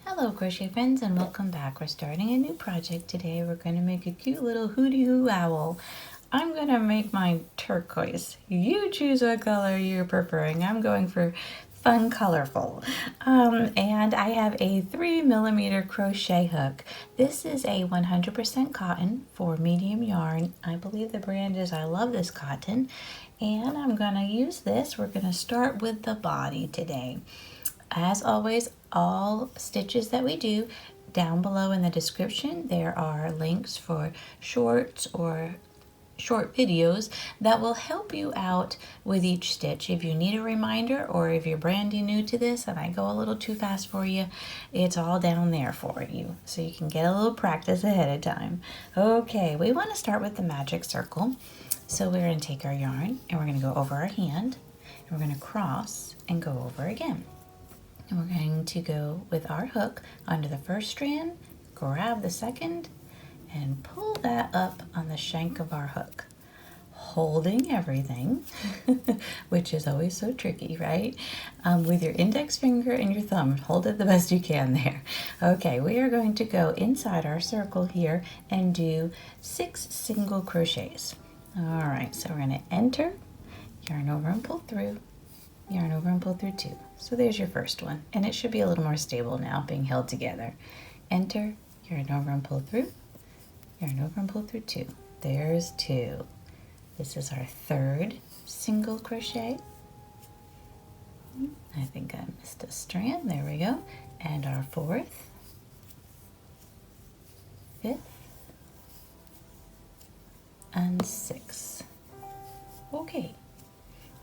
Hello crochet friends and welcome back. We're starting a new project today. We're going to make a cute little hooty hoo owl. I'm going to make mine turquoise. You choose what color you're preferring. I'm going for fun colorful. And I have a 3mm crochet hook. This is a 100% cotton for medium yarn. I believe the brand is I Love This Cotton. And I'm going to use this. We're going to start with the body today. As always, all stitches that we do, down below in the description, there are links for shorts or short videos that will help you out with each stitch. If you need a reminder or if you're brand new to this and I go a little too fast for you, it's all down there for you so you can get a little practice ahead of time. Okay, we want to start with the magic circle. So we're going to take our yarn and we're going to go over our hand and we're going to cross and go over again. And we're going to go with our hook under the first strand, grab the second, and pull that up on the shank of our hook, holding everything, which is always so tricky, right? With your index finger and your thumb, hold it the best you can there. Okay, we are going to go inside our circle here and do 6 single crochets. All right, so we're going to enter, yarn over and pull through, yarn over and pull through 2. So there's your first one, and it should be a little more stable now, being held together. Enter, yarn over and pull through, yarn over and pull through 2. There's 2. This is our 3rd single crochet. I think I missed a strand, there we go. And our 4th, 5th, and 6th. Okay.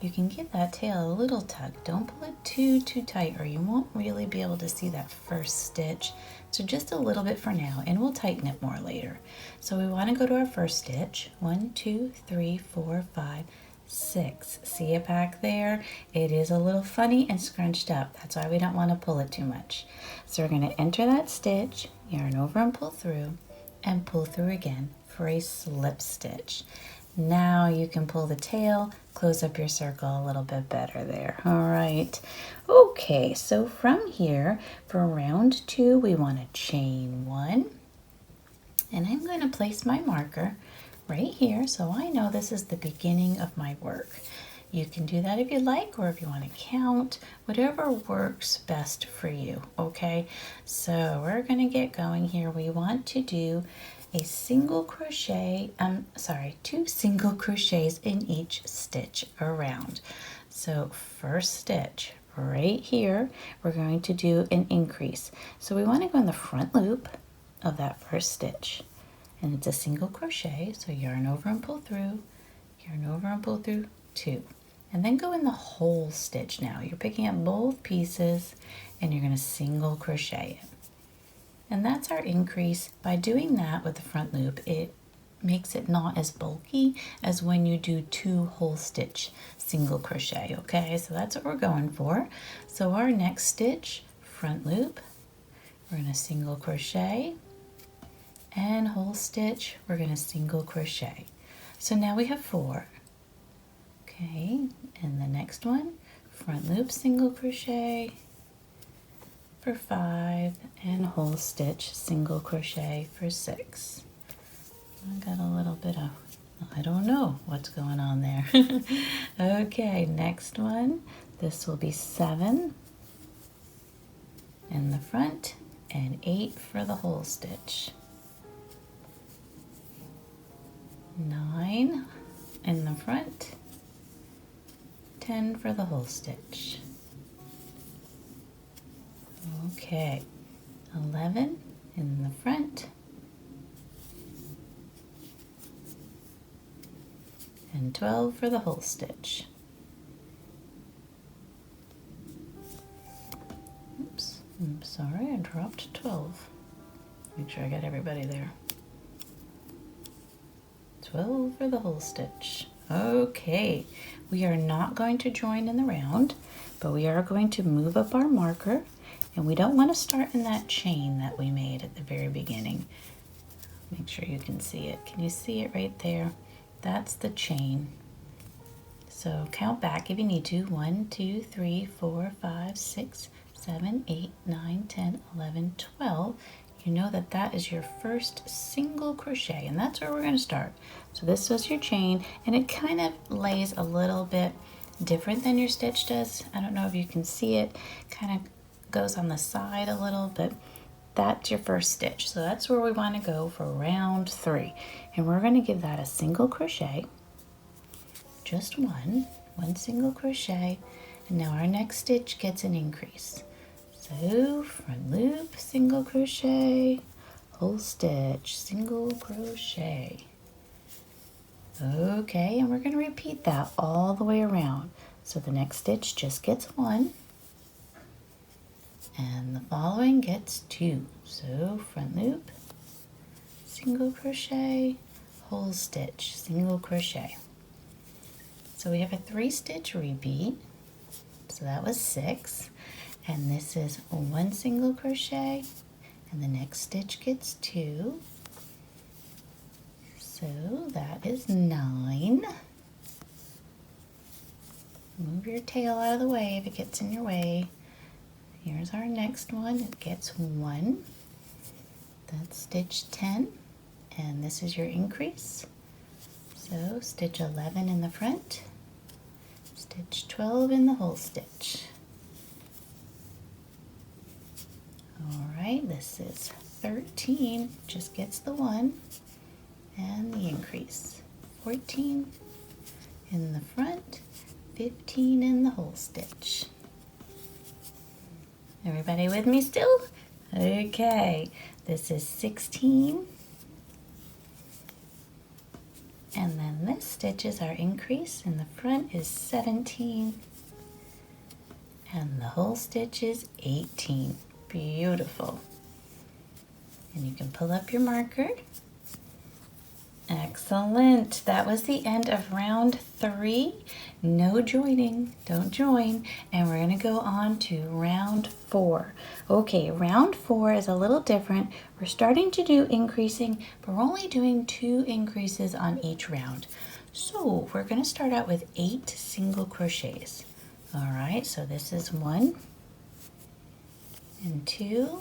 You can give that tail a little tug. Don't pull it too tight or you won't really be able to see that first stitch. So just a little bit for now and we'll tighten it more later. So we want to go to our first stitch. 1, 2, 3, 4, 5, 6. See it back there? It is a little funny and scrunched up. That's why we don't want to pull it too much. So we're going to enter that stitch, yarn over and pull through again for a slip stitch. Now you can pull the tail, close up your circle a little bit better there. All right. Okay, so from here, for round 2, we want to chain 1. And I'm going to place my marker right here so I know this is the beginning of my work. You can do that if you like or if you want to count, whatever works best for you, okay? So we're going to get going here. We want to do a single crochet, 2 single crochets in each stitch around. So first stitch right here, we're going to do an increase. So we want to go in the front loop of that first stitch and it's a single crochet. So yarn over and pull through, yarn over and pull through 2. And then go in the whole stitch now. You're picking up both pieces and you're going to single crochet it. And that's our increase. By doing that with the front loop, it makes it not as bulky as when you do 2 whole stitch single crochet, okay? So that's what we're going for. So our next stitch, front loop, we're going to single crochet, and whole stitch, we're going to single crochet. So now we have 4. Okay, and the next one, front loop, single crochet, for 5 and whole stitch single crochet for 6. I got a little bit of, I don't know what's going on there. Okay, next one, this will be 7 in the front and 8 for the whole stitch. 9 in the front, 10 for the whole stitch. Okay, 11 in the front and 12 for the whole stitch. Oops, I'm sorry, I dropped 12. Make sure I got everybody there. 12 for the whole stitch. Okay, we are not going to join in the round, but we are going to move up our marker. And we don't want to start in that chain that we made at the very beginning. Make sure you can see it. Can you see it right there? That's the chain. So count back if you need to. 1, 2, 3, 4, 5, 6, 7, 8, 9, 10, 11, 12. You know that that is your first single crochet, and that's where we're going to start. So this was your chain, and it kind of lays a little bit different than your stitch does. I don't know if you can see it, kind of goes on the side a little, but that's your first stitch. So that's where we want to go for round 3. And we're going to give that a single crochet, just one single crochet, and now our next stitch gets an increase. So front loop, single crochet, whole stitch, single crochet. Okay, and we're going to repeat that all the way around. So the next stitch just gets 1, and the following gets 2. So front loop, single crochet, whole stitch, single crochet. So we have a 3-stitch repeat. So that was 6. And this is 1 single crochet, and the next stitch gets 2. So that is 9. Move your tail out of the way if it gets in your way. Here's our next one. It gets 1. That's stitch 10, and this is your increase. So stitch 11 in the front, stitch 12 in the whole stitch. Alright, this is 13, just gets the 1 and the increase. 14 in the front, 15 in the whole stitch. Everybody with me still? Okay, this is 16. And then this stitch is our increase. In the front is 17. And the whole stitch is 18. Beautiful. And you can pull up your marker. Excellent. That was the end of round 3. No joining. Don't join. And we're going to go on to round 4. Okay, round 4 is a little different. We're starting to do increasing, but we're only doing 2 increases on each round. So we're going to start out with 8 single crochets. All right, so this is 1 and 2,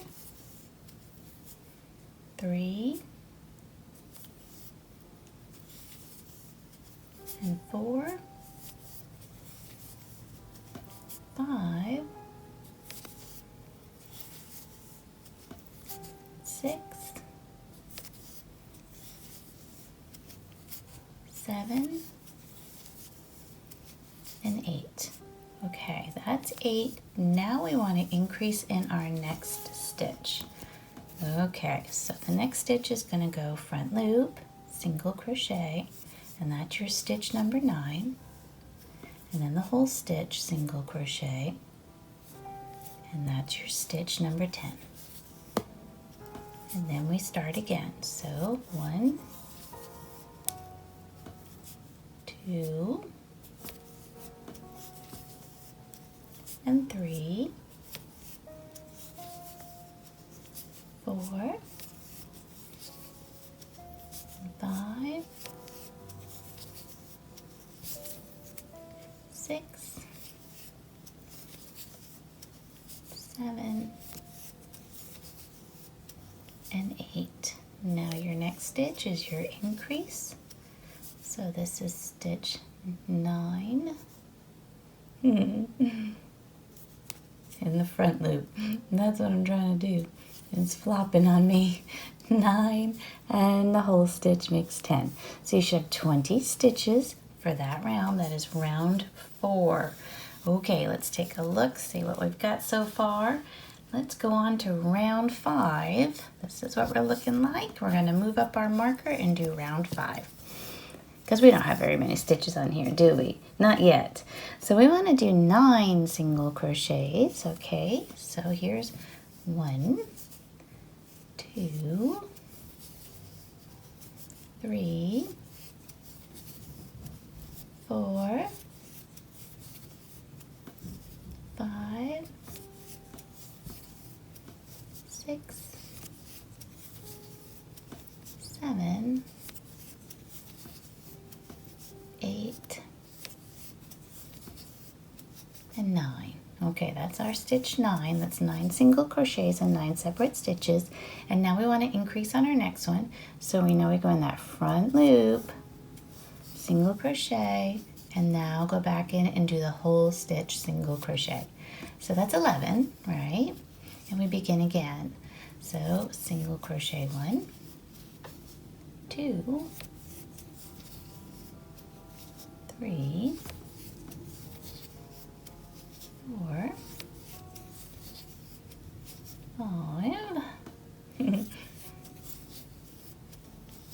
3, and 4, 5, 6, 7, and 8. Okay, that's 8. Now we want to increase in our next stitch. Okay, so the next stitch is going to go front loop, single crochet, and that's your stitch number 9. And then the whole stitch, single crochet, and that's your stitch number 10. And then we start again. So 1, 2, and 3, 4, and 5, 6, 7, and 8. Now your next stitch is your increase. So this is stitch 9 in the front loop. That's what I'm trying to do. It's flopping on me. 9 and the whole stitch makes 10. So you should have 20 stitches for that round. That is round 4. Okay, let's take a look, see what we've got so far. Let's go on to round 5. This is what we're looking like. We're going to move up our marker and do round 5. Because we don't have very many stitches on here, do we? Not yet. So we want to do 9 single crochets. Okay, so here's 1, 2, 3, 4, 5, 6, 7, 8, and 9. Okay, that's our stitch 9. That's 9 single crochets and 9 separate stitches. And now we want to increase on our next one. So we know we go in that front loop, single crochet, and now go back in and do the whole stitch single crochet. So that's 11, right? And we begin again. So single crochet 1, 2, 3, 4, 5,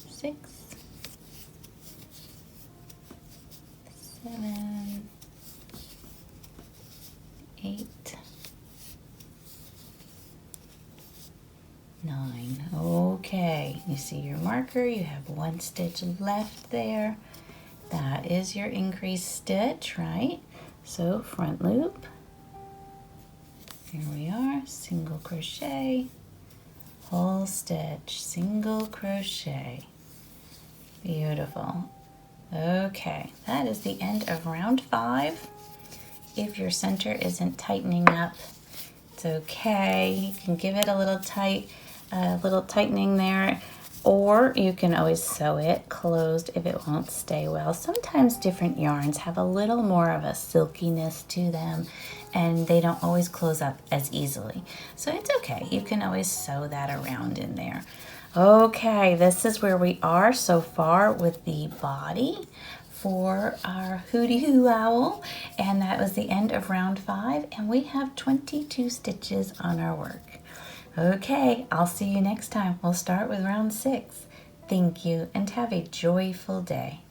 6, 7, 8, 9. Okay, you see your marker, you have 1 stitch left there. That is your increased stitch, right? So front loop, here we are, single crochet, whole stitch, single crochet. Beautiful. Okay, that is the end of round 5. If your center isn't tightening up, it's okay. You can give it a little tightening there, or you can always sew it closed if it won't stay well. Sometimes different yarns have a little more of a silkiness to them, and they don't always close up as easily. So it's okay. You can always sew that around in there. Okay, this is where we are so far with the body for our Hooty Hoo Owl, and that was the end of round 5, and we have 22 stitches on our work. Okay, I'll see you next time. We'll start with round 6. Thank you, and have a joyful day.